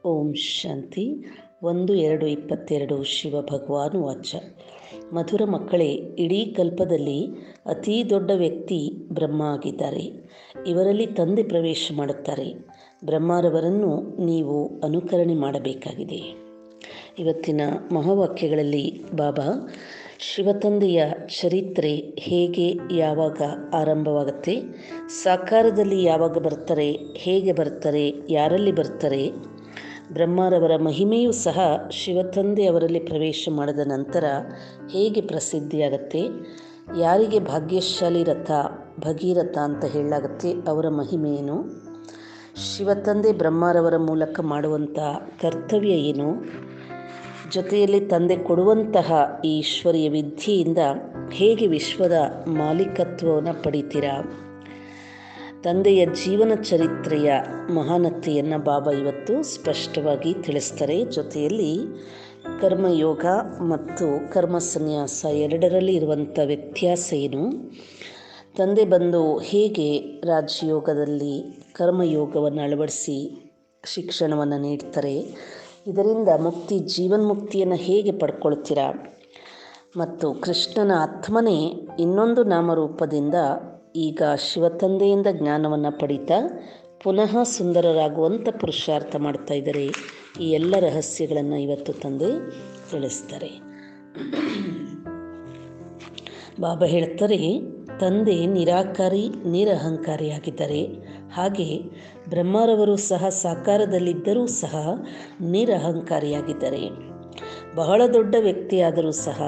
ಓಂ ಶಾಂತಿ 1-2-22 ಶಿವ ಭಗವಾನ್ ವಾಚ. ಮಧುರ ಮಕ್ಕಳೇ, ಇಡೀ ಕಲ್ಪದಲ್ಲಿ ಅತೀ ದೊಡ್ಡ ವ್ಯಕ್ತಿ ಬ್ರಹ್ಮ ಆಗಿದ್ದಾರೆ. ಇವರಲ್ಲಿ ತಂದೆ ಪ್ರವೇಶ ಮಾಡುತ್ತಾರೆ. ಬ್ರಹ್ಮರವರನ್ನು ನೀವು ಅನುಕರಣೆ ಮಾಡಬೇಕಾಗಿದೆ. ಇವತ್ತಿನ ಮಹಾವಾಕ್ಯಗಳಲ್ಲಿ ಬಾಬಾ ಶಿವತಂದೆಯ ಚರಿತ್ರೆ ಹೇಗೆ ಯಾವಾಗ ಆರಂಭವಾಗುತ್ತೆ, ಸಾಕಾರದಲ್ಲಿ ಯಾವಾಗ ಬರ್ತಾರೆ, ಹೇಗೆ ಬರ್ತಾರೆ, ಯಾರಲ್ಲಿ ಬರ್ತಾರೆ, ಬ್ರಹ್ಮರವರ ಮಹಿಮೆಯೂ ಸಹ ಶಿವತಂದೆ ಅವರಲ್ಲಿ ಪ್ರವೇಶ ಮಾಡಿದ ನಂತರ ಹೇಗೆ ಪ್ರಸಿದ್ಧಿಯಾಗತ್ತೆ, ಯಾರಿಗೆ ಭಾಗ್ಯಶಾಲಿ ರಥ ಭಗೀರಥ ಅಂತ ಹೇಳಲಾಗುತ್ತೆ, ಅವರ ಮಹಿಮೆ ಏನು, ಶಿವತಂದೆ ಬ್ರಹ್ಮರವರ ಮೂಲಕ ಮಾಡುವಂಥ ಕರ್ತವ್ಯ ಏನು, ಜೊತೆಯಲ್ಲಿ ತಂದೆ ಕೊಡುವಂತಹ ಈ ಈಶ್ವರೀಯ ವಿದ್ಯೆಯಿಂದ ಹೇಗೆ ವಿಶ್ವದ ಮಾಲೀಕತ್ವವನ್ನು ಪಡಿತೀರಾ, ತಂದೆಯ ಜೀವನ ಚರಿತ್ರೆಯ ಮಹಾನತೆಯನ್ನು ಬಾಬಾ ಇವತ್ತು ಸ್ಪಷ್ಟವಾಗಿ ತಿಳಿಸ್ತಾರೆ. ಜೊತೆಯಲ್ಲಿ ಕರ್ಮಯೋಗ ಮತ್ತು ಕರ್ಮ ಸನ್ಯಾಸ ಎರಡರಲ್ಲಿ ಇರುವಂಥ ವ್ಯತ್ಯಾಸ ಏನು, ತಂದೆ ಬಂದು ಹೇಗೆ ರಾಜಯೋಗದಲ್ಲಿ ಕರ್ಮಯೋಗವನ್ನು ಅಳವಡಿಸಿ ಶಿಕ್ಷಣವನ್ನು ನೀಡ್ತಾರೆ, ಇದರಿಂದ ಮುಕ್ತಿ ಜೀವನ್ಮುಕ್ತಿಯನ್ನು ಹೇಗೆ ಪಡ್ಕೊಳ್ತೀರಾ, ಮತ್ತು ಕೃಷ್ಣನ ಆತ್ಮನೇ ಇನ್ನೊಂದು ನಾಮರೂಪದಿಂದ ಈಗ ಶಿವತಂದೆಯಿಂದ ಜ್ಞಾನವನ್ನು ಪಡೀತಾ ಪುನಃ ಸುಂದರರಾಗುವಂಥ ಪುರುಷಾರ್ಥ ಮಾಡ್ತಾ ಇದ್ದಾರೆ. ಈ ಎಲ್ಲ ರಹಸ್ಯಗಳನ್ನು ಇವತ್ತು ತಂದೆ ತಿಳಿಸ್ತಾರೆ. ಬಾಬಾ ಹೇಳ್ತಾರೆ, ತಂದೆ ನಿರಾಕಾರಿ ನಿರಹಂಕಾರಿಯಾಗಿದ್ದಾರೆ. ಹಾಗೆ ಬ್ರಹ್ಮರವರು ಸಹ ಸಾಕಾರದಲ್ಲಿದ್ದರೂ ಸಹ ನಿರಹಂಕಾರಿಯಾಗಿದ್ದಾರೆ. ಬಹಳ ದೊಡ್ಡ ವ್ಯಕ್ತಿಯಾದರೂ ಸಹ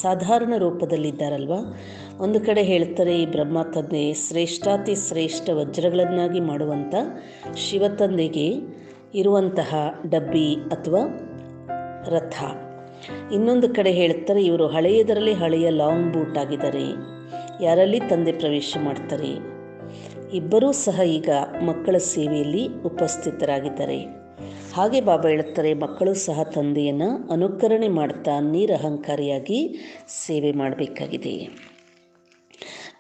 ಸಾಧಾರಣ ರೂಪದಲ್ಲಿದ್ದಾರಲ್ವ. ಒಂದು ಕಡೆ ಹೇಳ್ತಾರೆ, ಈ ಬ್ರಹ್ಮ ತಂದೆ ಶ್ರೇಷ್ಠಾತಿ ಶ್ರೇಷ್ಠ ವಜ್ರಗಳನ್ನಾಗಿ ಮಾಡುವಂಥ ಶಿವತಂದೆಗೆ ಇರುವಂತಹ ಡಬ್ಬಿ ಅಥವಾ ರಥ. ಇನ್ನೊಂದು ಕಡೆ ಹೇಳ್ತಾರೆ, ಇವರು ಹಳೆಯದರಲ್ಲಿ ಹಳೆಯ ಲಾಂಗ್ ಬೂಟ್ ಆಗಿದ್ದಾರೆ. ಯಾರಲ್ಲಿ ತಂದೆ ಪ್ರವೇಶ ಮಾಡ್ತಾರೆ. ಇಬ್ಬರೂ ಸಹ ಈಗ ಮಕ್ಕಳ ಸೇವೆಯಲ್ಲಿ ಉಪಸ್ಥಿತರಾಗಿದ್ದಾರೆ. ಹಾಗೆ ಬಾಬಾ ಹೇಳ್ತಾರೆ, ಮಕ್ಕಳು ಸಹ ತಂದೆಯನ್ನು ಅನುಕರಣೆ ಮಾಡ್ತಾ ನಿರಹಂಕಾರಿಯಾಗಿ ಸೇವೆ ಮಾಡಬೇಕಾಗಿದೆ.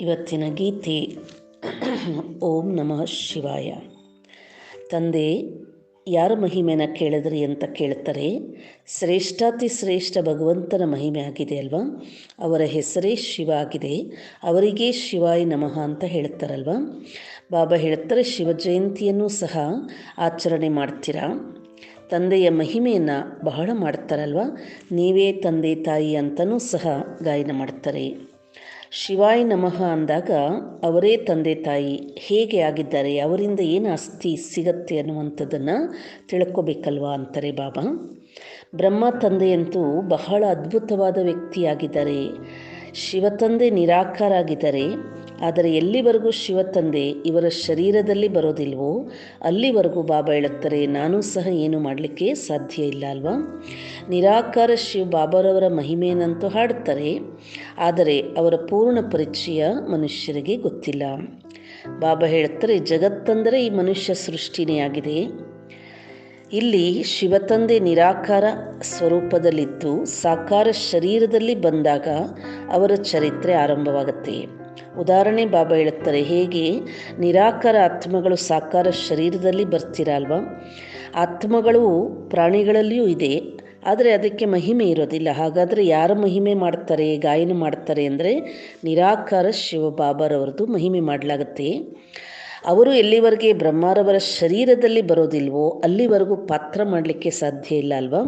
ಇವತ್ತಿನ ಗೀತೆ ಓಂ ನಮಃ ಶಿವಾಯ. ತಂದೆ ಯಾರ ಮಹಿಮೆನ ಕೇಳಿದ್ರಿ ಅಂತ ಕೇಳ್ತಾರೆ. ಶ್ರೇಷ್ಠಾತಿ ಶ್ರೇಷ್ಠ ಭಗವಂತನ ಮಹಿಮೆ ಆಗಿದೆ ಅಲ್ವಾ, ಅವರ ಹೆಸರೇ ಶಿವ ಆಗಿದೆ. ಅವರಿಗೆ ಶಿವಾಯ ನಮಃ ಅಂತ ಹೇಳ್ತಾರಲ್ವ. ಬಾಬಾ ಹೇಳ್ತಾರೆ, ಶಿವ ಜಯಂತಿಯನ್ನು ಸಹ ಆಚರಣೆ ಮಾಡ್ತೀರಾ, ತಂದೆಯ ಮಹಿಮೆಯನ್ನು ಬಹಳ ಮಾಡ್ತಾರಲ್ವ, ನೀವೇ ತಂದೆ ತಾಯಿ ಅಂತಲೂ ಸಹ ಗಾಯನ ಮಾಡ್ತಾರೆ. ಶಿವಾಯ ನಮಃ ಅಂದಾಗ ಅವರೇ ತಂದೆ ತಾಯಿ ಹೇಗೆ ಆಗಿದ್ದಾರೆ, ಅವರಿಂದ ಏನು ಆಸ್ತಿ ಸಿಗತ್ತೆ ಅನ್ನುವಂಥದ್ದನ್ನು ತಿಳ್ಕೊಬೇಕಲ್ವ ಅಂತಾರೆ ಬಾಬಾ. ಬ್ರಹ್ಮ ತಂದೆಯಂತೂ ಬಹಳ ಅದ್ಭುತವಾದ ವ್ಯಕ್ತಿಯಾಗಿದ್ದಾರೆ. ಶಿವತಂದೆ ನಿರಾಕಾರ ಆಗಿದ್ದಾರೆ. ಆದರೆ ಎಲ್ಲಿವರೆಗೂ ಶಿವತಂದೆ ಇವರ ಶರೀರದಲ್ಲಿ ಬರೋದಿಲ್ವೋ ಅಲ್ಲಿವರೆಗೂ ಬಾಬಾ ಹೇಳುತ್ತಾರೆ, ನಾನು ಸಹ ಏನು ಮಾಡಲಿಕ್ಕೆ ಸಾಧ್ಯ ಇಲ್ಲ ಅಲ್ವಾ. ನಿರಾಕಾರ ಶಿವ ಬಾಬಾರವರ ಮಹಿಮೆಯನ್ನಂತೂ ಹಾಡ್ತಾರೆ, ಆದರೆ ಅವರ ಪೂರ್ಣ ಪರಿಚಯ ಮನುಷ್ಯರಿಗೆ ಗೊತ್ತಿಲ್ಲ. ಬಾಬಾ ಹೇಳ್ತಾರೆ, ಜಗತ್ತಂದರೆ ಈ ಮನುಷ್ಯ ಸೃಷ್ಟಿನೇ ಆಗಿದೆ. ಇಲ್ಲಿ ಶಿವತಂದೆ ನಿರಾಕಾರ ಸ್ವರೂಪದಲ್ಲಿದ್ದು ಸಾಕಾರ ಶರೀರದಲ್ಲಿ ಬಂದಾಗ ಅವರ ಚರಿತ್ರೆ ಆರಂಭವಾಗುತ್ತೆ. ಉದಾಹರಣೆ ಬಾಬಾ ಹೇಳುತ್ತಾರೆ, ಹೇಗೆ ನಿರಾಕಾರ ಆತ್ಮಗಳು ಸಾಕಾರ ಶರೀರದಲ್ಲಿ ಬರ್ತಿರಲ್ವ, ಆತ್ಮಗಳು ಪ್ರಾಣಿಗಳಲ್ಲಿಯೂ ಇದೆ, ಆದರೆ ಅದಕ್ಕೆ ಮಹಿಮೆ ಇರೋದಿಲ್ಲ. ಹಾಗಾದರೆ ಯಾರ ಮಹಿಮೆ ಮಾಡ್ತಾರೆ, ಗಾಯನ ಮಾಡ್ತಾರೆ ಅಂದರೆ ನಿರಾಕಾರ ಶಿವ ಬಾಬಾರವ್ರದ್ದು ಮಹಿಮೆ ಮಾಡಲಾಗುತ್ತೆ. ಅವರು ಎಲ್ಲಿವರೆಗೆ ಬ್ರಹ್ಮರವರ ಶರೀರದಲ್ಲಿ ಬರೋದಿಲ್ವೋ ಅಲ್ಲಿವರೆಗೂ ಪಾತ್ರ ಮಾಡಲಿಕ್ಕೆ ಸಾಧ್ಯ ಇಲ್ಲ ಅಲ್ವಾ.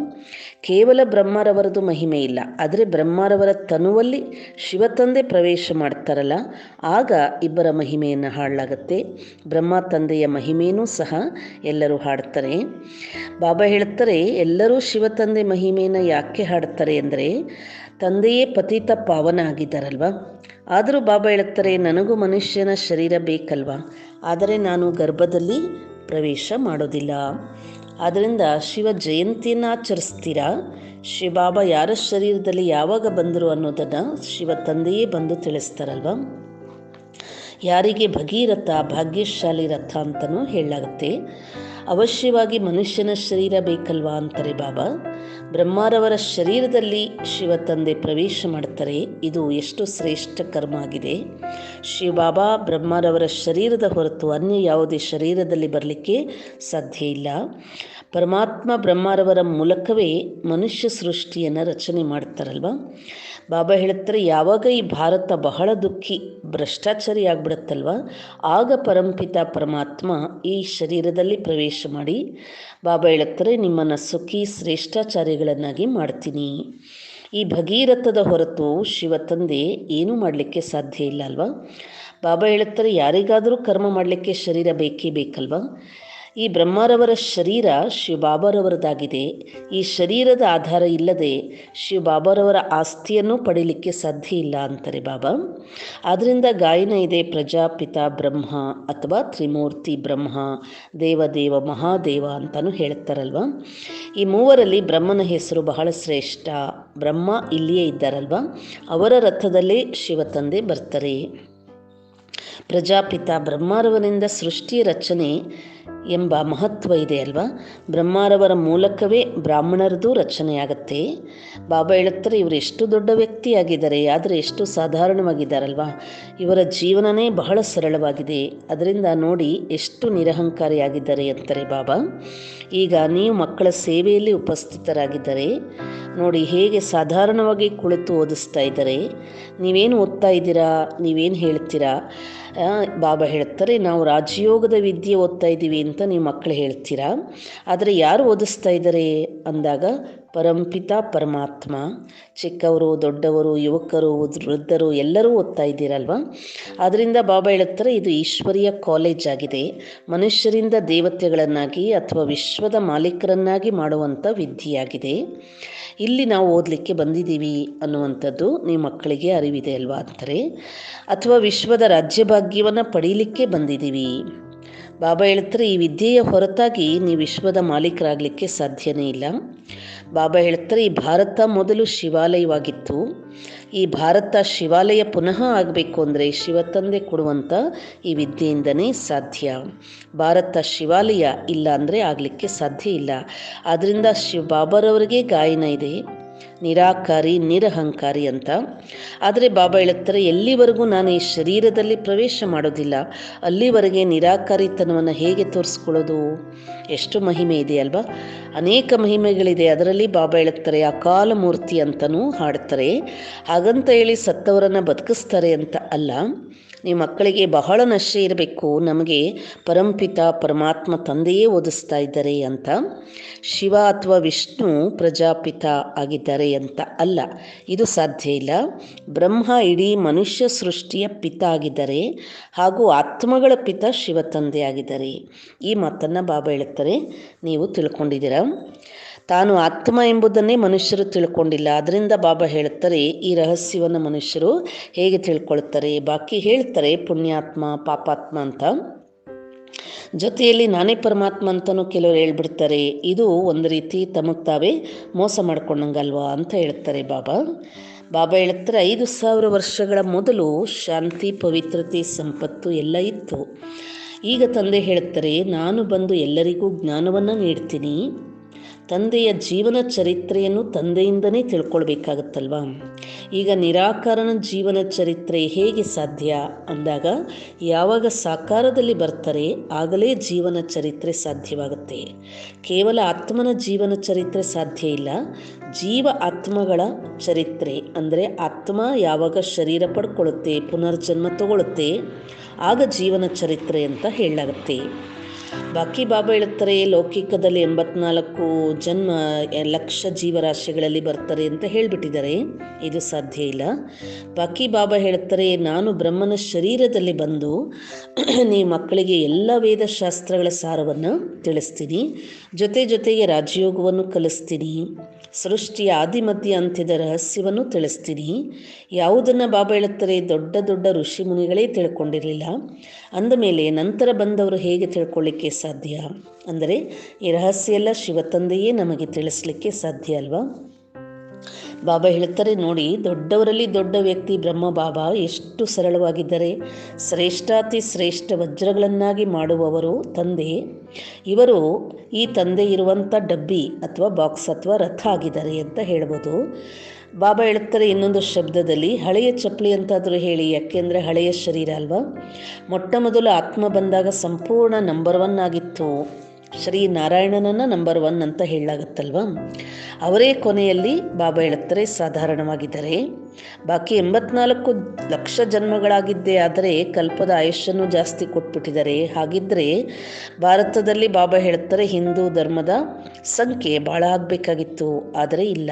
ಕೇವಲ ಬ್ರಹ್ಮರವರದು ಮಹಿಮೆ ಇಲ್ಲ, ಆದರೆ ಬ್ರಹ್ಮರವರ ತನುವಲ್ಲಿ ಶಿವತಂದೆ ಪ್ರವೇಶ ಮಾಡ್ತಾರಲ್ಲ, ಆಗ ಇಬ್ಬರ ಮಹಿಮೆಯನ್ನು ಹಾಡಲಾಗತ್ತೆ. ಬ್ರಹ್ಮ ತಂದೆಯ ಮಹಿಮೆಯೂ ಸಹ ಎಲ್ಲರೂ ಹಾಡ್ತಾರೆ. ಬಾಬಾ ಹೇಳ್ತಾರೆ, ಎಲ್ಲರೂ ಶಿವತಂದೆ ಮಹಿಮೆಯನ್ನು ಯಾಕೆ ಹಾಡ್ತಾರೆ ಅಂದರೆ ತಂದೆಯೇ ಪತಿತ ಪಾವನ ಆಗಿದ್ದಾರಲ್ವ. ಆದರೂ ಬಾಬಾ ಹೇಳ್ತಾರೆ, ನನಗೂ ಮನುಷ್ಯನ ಶರೀರ ಬೇಕಲ್ವ, ಆದರೆ ನಾನು ಗರ್ಭದಲ್ಲಿ ಪ್ರವೇಶ ಮಾಡೋದಿಲ್ಲ. ಆದ್ದರಿಂದ ಶಿವ ಜಯಂತಿಯನ್ನು ಆಚರಿಸ್ತೀರಾ. ಶಿವಬಾಬಾ ಯಾರ ಶರೀರದಲ್ಲಿ ಯಾವಾಗ ಬಂದರು ಅನ್ನೋದನ್ನು ಶಿವ ತಂದೆಯೇ ಬಂದು ತಿಳಿಸ್ತಾರಲ್ವ. ಯಾರಿಗೆ ಭಗೀರಥ ಭಾಗ್ಯಶಾಲಿ ರಥ ಅಂತಲೂ ಹೇಳಲಾಗುತ್ತೆ. ಅವಶ್ಯವಾಗಿ ಮನುಷ್ಯನ ಶರೀರ ಬೇಕಲ್ವಾ ಅಂತಾರೆ ಬಾಬಾ. ಬ್ರಹ್ಮರವರ ಶರೀರದಲ್ಲಿ ಶಿವ ತಂದೆ ಪ್ರವೇಶ ಮಾಡ್ತಾರೆ. ಇದು ಎಷ್ಟು ಶ್ರೇಷ್ಠ ಕರ್ಮ ಆಗಿದೆ. ಶಿವಬಾಬಾ ಬ್ರಹ್ಮರವರ ಶರೀರದ ಹೊರತು ಅನ್ಯ ಯಾವುದೇ ಶರೀರದಲ್ಲಿ ಬರಲಿಕ್ಕೆ ಸಾಧ್ಯ ಇಲ್ಲ. ಪರಮಾತ್ಮ ಬ್ರಹ್ಮರವರ ಮೂಲಕವೇ ಮನುಷ್ಯ ಸೃಷ್ಟಿಯನ್ನು ರಚನೆ ಮಾಡ್ತಾರಲ್ವ. ಬಾಬಾ ಹೇಳ್ತಾರೆ, ಯಾವಾಗ ಈ ಭಾರತ ಬಹಳ ದುಃಖಿ ಭ್ರಷ್ಟಾಚಾರಿ ಆಗ್ಬಿಡುತ್ತಲ್ವ, ಆಗ ಪರಂಪಿತ ಪರಮಾತ್ಮ ಈ ಶರೀರದಲ್ಲಿ ಪ್ರವೇಶ ಮಾಡಿ ಬಾಬಾ ಹೇಳ್ತಾರೆ, ನಿಮ್ಮನ್ನು ಸುಖಿ ಶ್ರೇಷ್ಠಾಚಾರಿಗಳನ್ನಾಗಿ ಮಾಡ್ತೀನಿ. ಈ ಭಗೀರಥದ ಹೊರತು ಶಿವ ತಂದೆ ಏನೂ ಮಾಡಲಿಕ್ಕೆ ಸಾಧ್ಯ ಇಲ್ಲ ಅಲ್ವಾ. ಬಾಬಾ ಹೇಳ್ತಾರೆ, ಯಾರಿಗಾದರೂ ಕರ್ಮ ಮಾಡಲಿಕ್ಕೆ ಶರೀರ ಬೇಕೇ ಬೇಕಲ್ವ. ಈ ಬ್ರಹ್ಮರವರ ಶರೀರ ಶಿವಬಾಬಾರವರದಾಗಿದೆ. ಈ ಶರೀರದ ಆಧಾರ ಇಲ್ಲದೆ ಶಿವಬಾಬಾರವರ ಆಸ್ತಿಯನ್ನು ಪಡೀಲಿಕ್ಕೆ ಸಾಧ್ಯ ಇಲ್ಲ ಅಂತಾರೆ ಬಾಬಾ. ಆದ್ದರಿಂದ ಗಾಯನ ಇದೆ, ಪ್ರಜಾಪಿತ ಬ್ರಹ್ಮ ಅಥವಾ ತ್ರಿಮೂರ್ತಿ ಬ್ರಹ್ಮ, ದೇವದೇವ ಮಹಾದೇವ ಅಂತಲೂ ಹೇಳ್ತಾರಲ್ವ. ಈ ಮೂವರಲ್ಲಿ ಬ್ರಹ್ಮನ ಹೆಸರು ಬಹಳ ಶ್ರೇಷ್ಠ. ಬ್ರಹ್ಮ ಇಲ್ಲಿಯೇ ಇದ್ದಾರಲ್ವ, ಅವರ ರಥದಲ್ಲೇ ಶಿವ ತಂದೆ ಬರ್ತಾರೆ. ಪ್ರಜಾಪಿತ ಬ್ರಹ್ಮರವನಿಂದ ಸೃಷ್ಟಿ ರಚನೆ ಎಂಬ ಮಹತ್ವ ಇದೆ ಅಲ್ವಾ. ಬ್ರಹ್ಮರವರ ಮೂಲಕವೇ ಬ್ರಾಹ್ಮಣರದು ರಚನೆಯಾಗತ್ತೆ. ಬಾಬಾ ಹೇಳುತ್ತಾರೆ, ಇವರು ಎಷ್ಟು ದೊಡ್ಡ ವ್ಯಕ್ತಿಯಾಗಿದ್ದಾರೆ, ಆದರೆ ಎಷ್ಟು ಸಾಧಾರಣವಾಗಿದ್ದಾರಲ್ವಾ. ಇವರ ಜೀವನನೇ ಬಹಳ ಸರಳವಾಗಿದೆ. ಅದರಿಂದ ನೋಡಿ ಎಷ್ಟು ನಿರಹಂಕಾರಿಯಾಗಿದ್ದಾರೆ ಅಂತಾರೆ ಬಾಬಾ. ಈಗ ನೀವು ಮಕ್ಕಳ ಸೇವೆಯಲ್ಲಿ ಉಪಸ್ಥಿತರಾಗಿದ್ದಾರೆ. ನೋಡಿ ಹೇಗೆ ಸಾಧಾರಣವಾಗಿ ಕುಳಿತು ಓದಿಸ್ತಾ ಇದ್ದಾರೆ. ನೀವೇನು ಓದ್ತಾ ಇದ್ದೀರಾ, ನೀವೇನು ಹೇಳ್ತೀರಾ. ಬಾಬಾ ಹೇಳ್ತಾರೆ, ನಾವು ರಾಜಯೋಗದ ವಿದ್ಯೆ ಓದ್ತಾ ಇದ್ದೀವಿ ಅಂತ ನೀವು ಮಕ್ಕಳು ಹೇಳ್ತೀರಾ. ಆದರೆ ಯಾರು ಓದಿಸ್ತಾ ಇದ್ದಾರೆ ಅಂದಾಗ ಪರಂಪಿತ ಪರಮಾತ್ಮ. ಚಿಕ್ಕವರು, ದೊಡ್ಡವರು, ಯುವಕರು, ವೃದ್ಧರು ಎಲ್ಲರೂ ಓದ್ತಾ ಇದ್ದೀರಲ್ವ. ಆದ್ದರಿಂದ ಬಾಬಾ ಹೇಳುತ್ತಾರೆ, ಇದು ಈಶ್ವರೀಯ ಕಾಲೇಜ್ ಆಗಿದೆ. ಮನುಷ್ಯರಿಂದ ದೇವತೆಗಳನ್ನಾಗಿ ಅಥವಾ ವಿಶ್ವದ ಮಾಲೀಕರನ್ನಾಗಿ ಮಾಡುವಂಥ ವಿದ್ಯೆಯಾಗಿದೆ. ಇಲ್ಲಿ ನಾವು ಓದಲಿಕ್ಕೆ ಬಂದಿದ್ದೀವಿ ಅನ್ನುವಂಥದ್ದು ನಿಮ್ಮ ಮಕ್ಕಳಿಗೆ ಅರಿವಿದೆ ಅಲ್ವಾ ಅಂತಾರೆ. ಅಥವಾ ವಿಶ್ವದ ರಾಜ್ಯಭಾಗ್ಯವನ್ನು ಪಡೀಲಿಕ್ಕೆ ಬಂದಿದ್ದೀವಿ. ಬಾಬಾ ಹೇಳ್ತಾರೆ, ಈ ವಿದ್ಯೆಯ ಹೊರತಾಗಿ ನೀವು ವಿಶ್ವದ ಮಾಲೀಕರಾಗಲಿಕ್ಕೆ ಸಾಧ್ಯನೇ ಇಲ್ಲ. ಬಾಬಾ ಹೇಳ್ತಾರೆ, ಈ ಭಾರತ ಮೊದಲು ಶಿವಾಲಯವಾಗಿತ್ತು. ಈ ಭಾರತ ಶಿವಾಲಯ ಪುನಃ ಆಗಬೇಕು ಅಂದರೆ ಶಿವ ತಂದೆ ಕೊಡುವಂಥ ಈ ವಿದ್ಯೆಯಿಂದನೇ ಸಾಧ್ಯ. ಭಾರತ ಶಿವಾಲಯ ಇಲ್ಲ ಅಂದರೆ ಆಗಲಿಕ್ಕೆ ಸಾಧ್ಯ ಇಲ್ಲ. ಆದ್ದರಿಂದ ಶಿವ ಬಾಬಾರವರಿಗೆ ಗಾಯನ ಇದೆ, ನಿರಾಕಾರಿ ನಿರಹಂಕಾರಿ ಅಂತ. ಆದರೆ ಬಾಬಾ ಹೇಳುತ್ತಾರೆ, ಎಲ್ಲಿವರೆಗೂ ನಾನು ಈ ಶರೀರದಲ್ಲಿ ಪ್ರವೇಶ ಮಾಡೋದಿಲ್ಲ ಅಲ್ಲಿವರೆಗೆ ನಿರಾಕಾರಿತನವನ್ನು ಹೇಗೆ ತೋರಿಸ್ಕೊಳ್ಳೋದು. ಎಷ್ಟು ಮಹಿಮೆ ಇದೆ ಅಲ್ವಾ. ಅನೇಕ ಮಹಿಮೆಗಳಿದೆ. ಅದರಲ್ಲಿ ಬಾಬಾ ಹೇಳುತ್ತಾರೆ, ಅಕಾಲ ಮೂರ್ತಿ ಅಂತಲೂ ಹಾಡ್ತಾರೆ. ಹಾಗಂತ ಹೇಳಿ ಸತ್ತವರನ್ನು ಬದುಕಿಸ್ತಾರೆ ಅಂತ ಅಲ್ಲ. ನಿಮ್ಮ ಮಕ್ಕಳಿಗೆ ಬಹಳ ನಶೆ ಇರಬೇಕು, ನಮಗೆ ಪರಂಪಿತ ಪರಮಾತ್ಮ ತಂದೆಯೇ ಓದಿಸ್ತಾ ಇದ್ದಾರೆ ಅಂತ. ಶಿವ ಅಥವಾ ವಿಷ್ಣು ಪ್ರಜಾಪಿತ ಆಗಿದ್ದಾರೆ ಅಂತ ಅಲ್ಲ, ಇದು ಸಾಧ್ಯ ಇಲ್ಲ. ಬ್ರಹ್ಮ ಇಡೀ ಮನುಷ್ಯ ಸೃಷ್ಟಿಯ ಪಿತ ಆಗಿದ್ದಾರೆ, ಹಾಗೂ ಆತ್ಮಗಳ ಪಿತ ಶಿವ ತಂದೆ ಆಗಿದ್ದಾರೆ. ಈ ಮಾತನ್ನು ಬಾಬಾ ಹೇಳುತ್ತಾರೆ, ನೀವು ತಿಳ್ಕೊಂಡಿದ್ದೀರಾ. ತಾನು ಆತ್ಮ ಎಂಬುದನ್ನೇ ಮನುಷ್ಯರು ತಿಳ್ಕೊಂಡಿಲ್ಲ. ಅದರಿಂದ ಬಾಬಾ ಹೇಳುತ್ತಾರೆ, ಈ ರಹಸ್ಯವನ್ನು ಮನುಷ್ಯರು ಹೇಗೆ ತಿಳ್ಕೊಳ್ತಾರೆ. ಬಾಕಿ ಹೇಳ್ತಾರೆ ಪುಣ್ಯಾತ್ಮ ಪಾಪಾತ್ಮ ಅಂತ, ಜೊತೆಯಲ್ಲಿ ನಾನೇ ಪರಮಾತ್ಮ ಅಂತಲೂ ಕೆಲವರು ಹೇಳ್ಬಿಡ್ತಾರೆ. ಇದು ಒಂದು ರೀತಿ ತಮಗೆ ತಾವೇ ಮೋಸ ಮಾಡ್ಕೊಂಡಂಗಲ್ವಾ ಅಂತ ಹೇಳ್ತಾರೆ ಬಾಬಾ. ಬಾಬಾ ಹೇಳ್ತಾರೆ, 5000 ವರ್ಷಗಳ ಮೊದಲು ಶಾಂತಿ, ಪವಿತ್ರತೆ, ಸಂಪತ್ತು ಎಲ್ಲ ಇತ್ತು. ಈಗ ತಂದೆ ಹೇಳ್ತಾರೆ, ನಾನು ಬಂದು ಎಲ್ಲರಿಗೂ ಜ್ಞಾನವನ್ನು ನೀಡ್ತೀನಿ. ತಂದೆಯ ಜೀವನ ಚರಿತ್ರೆಯನ್ನು ತಂದೆಯಿಂದನೇ ತಿಳ್ಕೊಳ್ಬೇಕಾಗತ್ತಲ್ವ. ಈಗ ನಿರಾಕಾರನ ಜೀವನ ಚರಿತ್ರೆ ಹೇಗೆ ಸಾಧ್ಯ ಅಂದಾಗ, ಯಾವಾಗ ಸಾಕಾರದಲ್ಲಿ ಬರ್ತಾರೆ ಆಗಲೇ ಜೀವನ ಚರಿತ್ರೆ ಸಾಧ್ಯವಾಗುತ್ತೆ. ಕೇವಲ ಆತ್ಮನ ಜೀವನ ಚರಿತ್ರೆ ಸಾಧ್ಯ ಇಲ್ಲ. ಜೀವ ಆತ್ಮಗಳ ಚರಿತ್ರೆ ಅಂದರೆ ಆತ್ಮ ಯಾವಾಗ ಶರೀರ ಪಡ್ಕೊಳ್ಳುತ್ತೆ, ಪುನರ್ಜನ್ಮ ತಗೊಳ್ಳುತ್ತೆ, ಆಗ ಜೀವನ ಚರಿತ್ರೆ ಅಂತ ಹೇಳಲಾಗುತ್ತೆ. ಬಾಕಿ ಬಾಬಾ ಹೇಳ್ತಾರೆ, ಲೌಕಿಕದಲ್ಲಿ 84 ಜನ್ಮ ಲಕ್ಷ ಜೀವರಾಶಿಗಳಲ್ಲಿ ಬರ್ತಾರೆ ಅಂತ ಹೇಳಿಬಿಟ್ಟಿದ್ದಾರೆ. ಇದು ಸಾಧ್ಯ ಇಲ್ಲ. ಬಾಕಿ ಬಾಬಾ ಹೇಳ್ತಾರೆ, ನಾನು ಬ್ರಹ್ಮನ ಶರೀರದಲ್ಲಿ ಬಂದು ನೀವು ಮಕ್ಕಳಿಗೆ ಎಲ್ಲ ವೇದಶಾಸ್ತ್ರಗಳ ಸಾರವನ್ನು ತಿಳಿಸ್ತೀನಿ, ಜೊತೆಗೆ ರಾಜಯೋಗವನ್ನು ಕಲಿಸ್ತೀನಿ, ಸೃಷ್ಟಿಯ ಆದಿಮಧ್ಯ ಅಂತ್ಯದ ರಹಸ್ಯವನ್ನು ತಿಳಿಸ್ತೀನಿ. ಯಾವುದನ್ನು ಬಾಬಾ ಹೇಳುತ್ತಾರೆ, ದೊಡ್ಡ ದೊಡ್ಡ ಋಷಿ ಮುನಿಗಳೇ ತಿಳ್ಕೊಂಡಿರಲಿಲ್ಲ ಅಂದಮೇಲೆ ನಂತರ ಬಂದವರು ಹೇಗೆ ತಿಳ್ಕೊಳ್ಳಿಕ್ಕೆ ಸಾಧ್ಯ. ಅಂದರೆ ಈ ರಹಸ್ಯ ಎಲ್ಲ ಶಿವ ತಂದೆಯೇ ನಮಗೆ ತಿಳಿಸ್ಲಿಕ್ಕೆ ಸಾಧ್ಯ ಅಲ್ವಾ. ಬಾಬಾ ಹೇಳ್ತಾರೆ, ನೋಡಿ, ದೊಡ್ಡವರಲ್ಲಿ ದೊಡ್ಡ ವ್ಯಕ್ತಿ ಬ್ರಹ್ಮ ಬಾಬಾ ಎಷ್ಟು ಸರಳವಾಗಿದ್ದರೆ, ಶ್ರೇಷ್ಠಾತಿ ಶ್ರೇಷ್ಠ ವಜ್ರಗಳನ್ನಾಗಿ ಮಾಡುವವರು ತಂದೆ. ಇವರು ಈ ತಂದೆ ಇರುವಂಥ ಡಬ್ಬಿ ಅಥವಾ ಬಾಕ್ಸ್ ಅಥವಾ ರಥ ಆಗಿದ್ದಾರೆ ಅಂತ ಹೇಳ್ಬೋದು. ಬಾಬಾ ಹೇಳ್ತಾರೆ ಇನ್ನೊಂದು ಶಬ್ದದಲ್ಲಿ, ಹಳೆಯ ಚಪ್ಪಲಿ ಅಂತಾದರೂ ಹೇಳಿ, ಯಾಕೆಂದರೆ ಹಳೆಯ ಶರೀರ ಅಲ್ವಾ. ಮೊಟ್ಟ ಮೊದಲು ಆತ್ಮ ಬಂದಾಗ ಸಂಪೂರ್ಣ ನಂಬರ್ 1 ಆಗಿತ್ತು. ಶ್ರೀ ನಾರಾಯಣನನ್ನು ನಂಬರ್ 1 ಅಂತ ಹೇಳಲಾಗತ್ತಲ್ವ. ಅವರೇ ಕೊನೆಯಲ್ಲಿ ಬಾಬಾ ಹೇಳ್ತಾರೆ ಸಾಧಾರಣವಾಗಿದ್ದಾರೆ. ಬಾಕಿ 84 ಲಕ್ಷ ಜನ್ಮಗಳಾಗಿದ್ದೇ ಆದರೆ ಕಲ್ಪದ ಆಯುಷ್ಯನ್ನು ಜಾಸ್ತಿ ಕೊಟ್ಬಿಟ್ಟಿದ್ದಾರೆ. ಹಾಗಿದ್ದರೆ ಭಾರತದಲ್ಲಿ ಬಾಬಾ ಹೇಳ್ತಾರೆ ಹಿಂದೂ ಧರ್ಮದ ಸಂಖ್ಯೆ ಭಾಳ ಆಗಬೇಕಾಗಿತ್ತು, ಆದರೆ ಇಲ್ಲ.